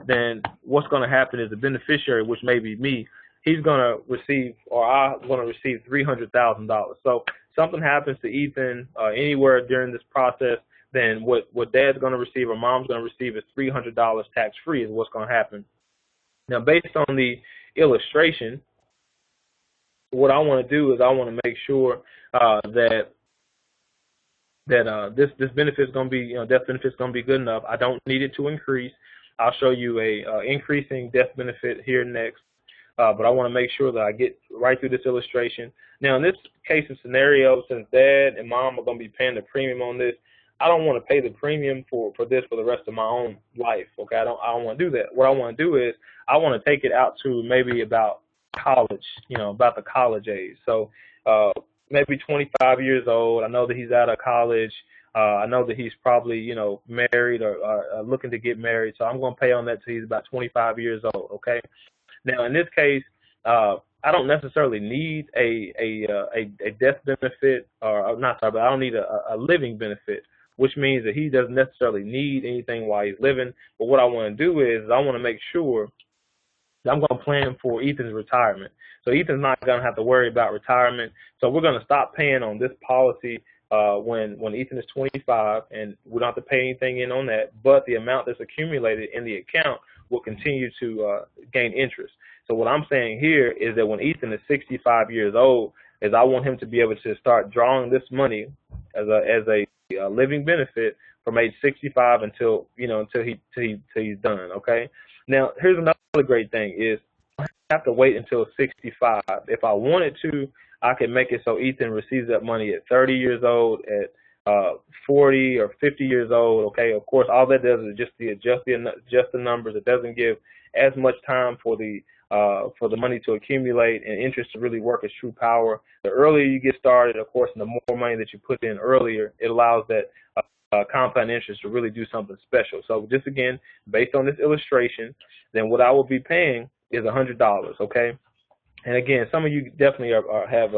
S1: then what's going to happen is the beneficiary, which may be me, he's going to receive, or I'm going to receive $300,000. So something happens to Ethan anywhere during this process, then what Dad's going to receive or Mom's going to receive is $300 tax-free is what's going to happen. Now, based on the illustration, what I want to do is I want to make sure that this benefit is going to be, death benefit is going to be good enough. I don't need it to increase. I'll show you a increasing death benefit here next, but I want to make sure that I get right through this illustration. Now, in this case and scenario, since Dad and Mom are going to be paying the premium on this, I don't want to pay the premium for this for the rest of my own life. Okay, I don't want to do that. What I want to do is I want to take it out to maybe about college, about the college age. So maybe 25 years old. I know that he's out of college. I know that he's probably, married or looking to get married. So I'm going to pay on that till he's about 25 years old. Okay. Now, in this case, I don't necessarily need a death benefit, or not sorry, but I don't need a living benefit, which means that he doesn't necessarily need anything while he's living. But what I want to do is I want to make sure that I'm going to plan for Ethan's retirement. So Ethan's not going to have to worry about retirement. So we're going to stop paying on this policy when Ethan is 25, and we don't have to pay anything in on that, but the amount that's accumulated in the account will continue to gain interest. So what I'm saying here is that when Ethan is 65 years old, is I want him to be able to start drawing this money as a living benefit from age 65 until he's done. Okay. Now here's another great thing is I have to wait until 65. If I wanted to, I can make it so Ethan receives that money at 30 years old, at 40 or 50 years old. Okay. Of course, all that does is just adjust the numbers. It doesn't give as much time for the money to accumulate and interest to really work its true power. The earlier you get started, of course, and the more money that you put in earlier, it allows that compound interest to really do something special. So just again, based on this illustration, then what I will be paying is $100. Okay. And again, some of you definitely have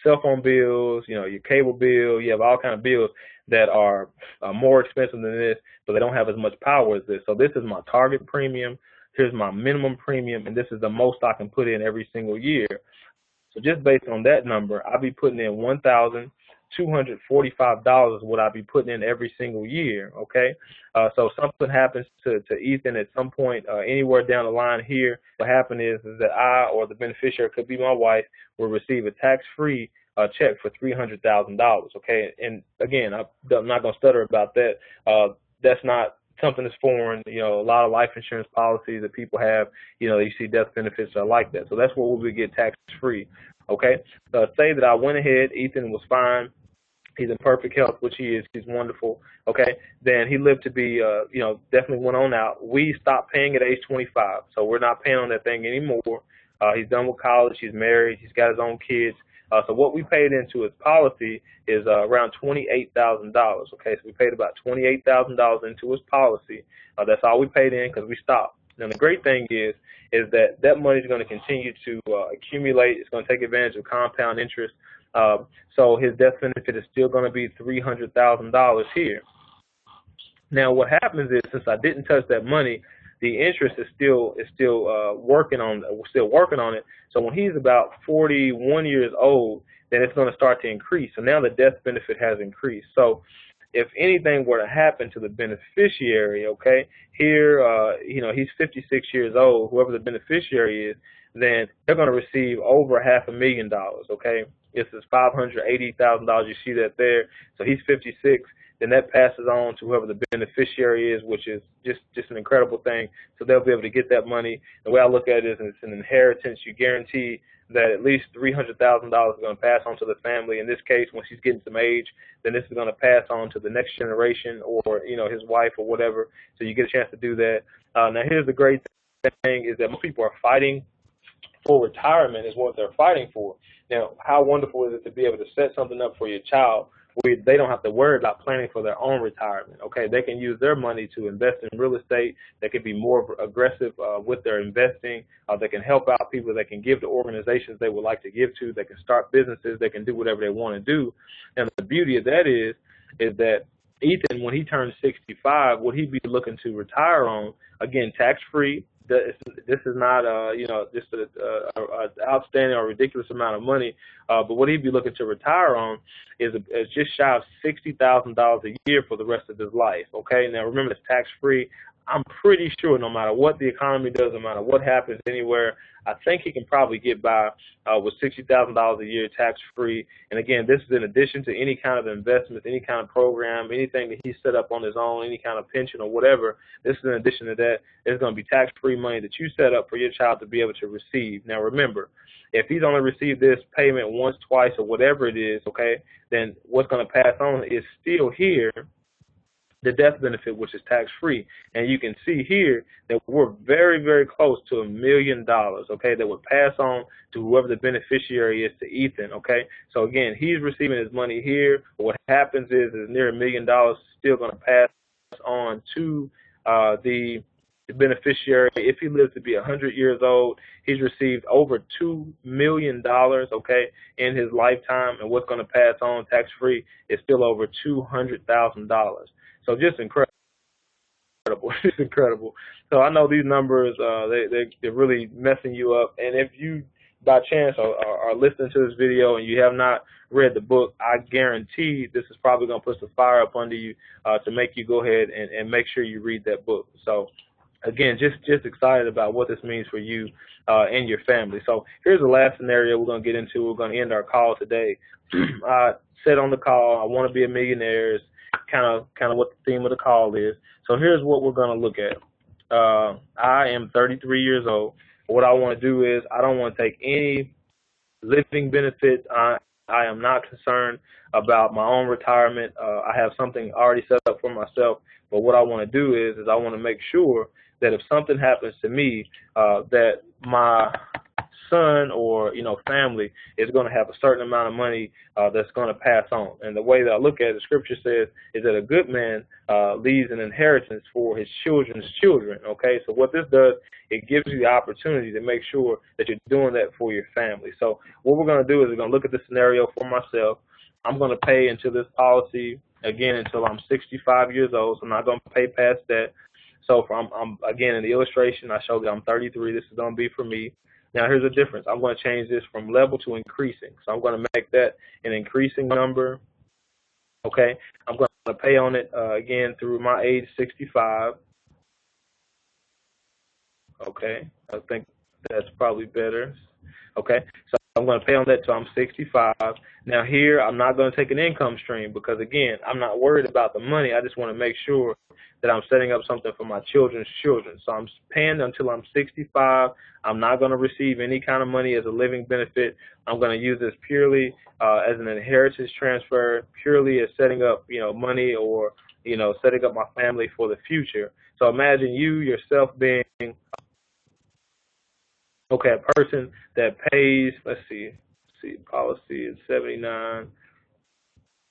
S1: cell phone bills, your cable bill. You have all kinds of bills that are more expensive than this, but they don't have as much power as this. So this is my target premium. Here's my minimum premium, and this is the most I can put in every single year. So just based on that number, I'll be putting in $1,245 what I'll be putting in every single year, okay? So something happens to Ethan at some point, anywhere down the line here, what happened is that I, or the beneficiary, could be my wife, will receive a tax-free check for $300,000, okay? And again, I'm not going to stutter about that. That's not something that's foreign. A lot of life insurance policies that people have, you see death benefits are like that. So that's what we would get tax-free, okay? Say that I went ahead, Ethan was fine, he's in perfect health, which he is, he's wonderful, okay? Then he lived to be, definitely went on out. We stopped paying at age 25, so we're not paying on that thing anymore. He's done with college, he's married, he's got his own kids. So what we paid into his policy is around $28,000. Okay, so we paid about $28,000 into his policy. That's all we paid in because we stopped. And the great thing is that money is going to continue to accumulate. It's going to take advantage of compound interest. So his death benefit is still going to be $300,000 here. Now what happens is, since I didn't touch that money, the interest is still working on it. So when he's about 41 years old, then it's going to start to increase. So now the death benefit has increased. So if anything were to happen to the beneficiary, okay, here, he's 56 years old, whoever the beneficiary is, then they're going to receive over $500,000, okay? This is $580,000. You see that there. So he's 56. Then that passes on to whoever the beneficiary is, which is just an incredible thing. So they'll be able to get that money. The way I look at it is it's an inheritance. You guarantee that at least $300,000 is going to pass on to the family. In this case, when she's getting some age, then this is going to pass on to the next generation, or his wife or whatever. So you get a chance to do that. Now here's the great thing is that most people are fighting for retirement is what they're fighting for. Now, how wonderful is it to be able to set something up for your child where they don't have to worry about planning for their own retirement. Okay, they can use their money to invest in real estate. They can be more aggressive with their investing. They can help out people. They can give to organizations they would like to give to. They can start businesses. They can do whatever they want to do. And the beauty of that is that Ethan, when he turns 65, would he be looking to retire on, again, tax-free? This is not, just an outstanding or ridiculous amount of money, but what he'd be looking to retire on is just shy of $60,000 a year for the rest of his life. Okay, now remember, it's tax-free. I'm pretty sure no matter what the economy does, no matter what happens anywhere, I think he can probably get by with $60,000 a year tax-free. And again, this is in addition to any kind of investment, any kind of program, anything that he set up on his own, any kind of pension or whatever. This is in addition to that. It's going to be tax-free money that you set up for your child to be able to receive. Now remember, if he's only received this payment once, twice, or whatever it is, okay, then what's going to pass on is still here, the death benefit, which is tax-free. And you can see here that we're very, very close to $1 million, okay, that would pass on to whoever the beneficiary is, to Ethan, okay? So, again, he's receiving his money here. What happens is near $1 million still going to pass on to the beneficiary. If he lives to be 100 years old, he's received over $2 million, okay, in his lifetime, and what's going to pass on tax-free is still over $200,000. So just incredible. It's incredible. So I know these numbers, they're really messing you up. And if you, by chance, are listening to this video and you have not read the book, I guarantee this is probably going to put some fire up under you to make you go ahead and make sure you read that book. So, again, just excited about what this means for you and your family. So here's the last scenario we're going to get into. We're going to end our call today. I said on the call, I want to be a millionaire. Kind of what the theme of the call is. So here's what we're going to look at. I am 33 years old. What I want to do is I don't want to take any living benefits. I am not concerned about my own retirement. I have something already set up for myself. But what I want to do is I want to make sure that if something happens to me, that my son or family is going to have a certain amount of money that's going to pass on. And the way that I look at it, the scripture says, is that a good man leaves an inheritance for his children's children. Okay, so what this does, it gives you the opportunity to make sure that you're doing that for your family. So what we're going to do is we're going to look at the scenario for myself. I'm going to pay into this policy again until I'm 65 years old. So I'm not going to pay past that. So I'm again, in the illustration, I showed that I'm 33. This is going to be for me. Now, here's the difference. I'm going to change this from level to increasing. So I'm going to make that an increasing number, okay? I'm going to pay on it, again, through my age 65, okay? I think that's probably better, okay? So I'm going to pay on that till I'm 65. Now, here, I'm not going to take an income stream because, again, I'm not worried about the money. I just want to make sure that I'm setting up something for my children's children. So I'm paying until I'm 65. I'm not going to receive any kind of money as a living benefit. I'm going to use this purely as an inheritance transfer, purely as setting up, money or, setting up my family for the future. So imagine you yourself being, okay, a person that pays, let's see, policy is 79.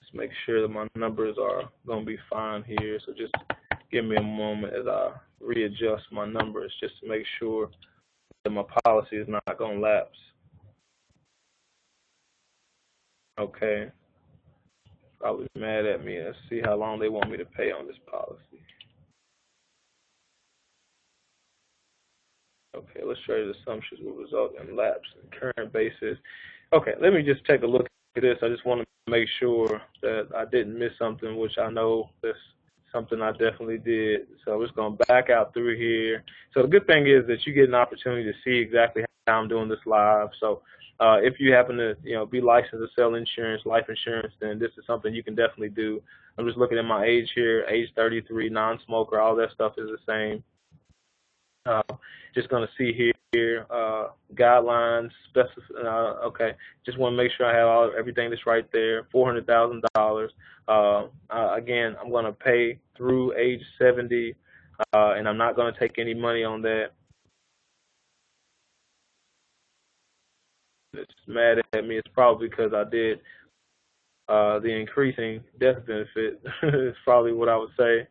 S1: Let's make sure that my numbers are going to be fine here. So just give me a moment as I readjust my numbers just to make sure that my policy is not going to lapse. Okay. Probably mad at me. Let's see how long they want me to pay on this policy. Okay, illustrated assumptions will result in lapse in current basis. Okay, let me just take a look at this. I just want to make sure that I didn't miss something, which I know that's something I definitely did. So I'm just going to back out through here. So the good thing is that you get an opportunity to see exactly how I'm doing this live. So if you happen to be licensed to sell insurance, life insurance, then this is something you can definitely do. I'm just looking at my age here, age 33, non-smoker, all that stuff is the same. Just going to see here, guidelines, okay, just want to make sure I have everything that's right there, $400,000. Again, I'm going to pay through age 70, and I'm not going to take any money on that. It's mad at me. It's probably because I did the increasing death benefit is probably what I would say.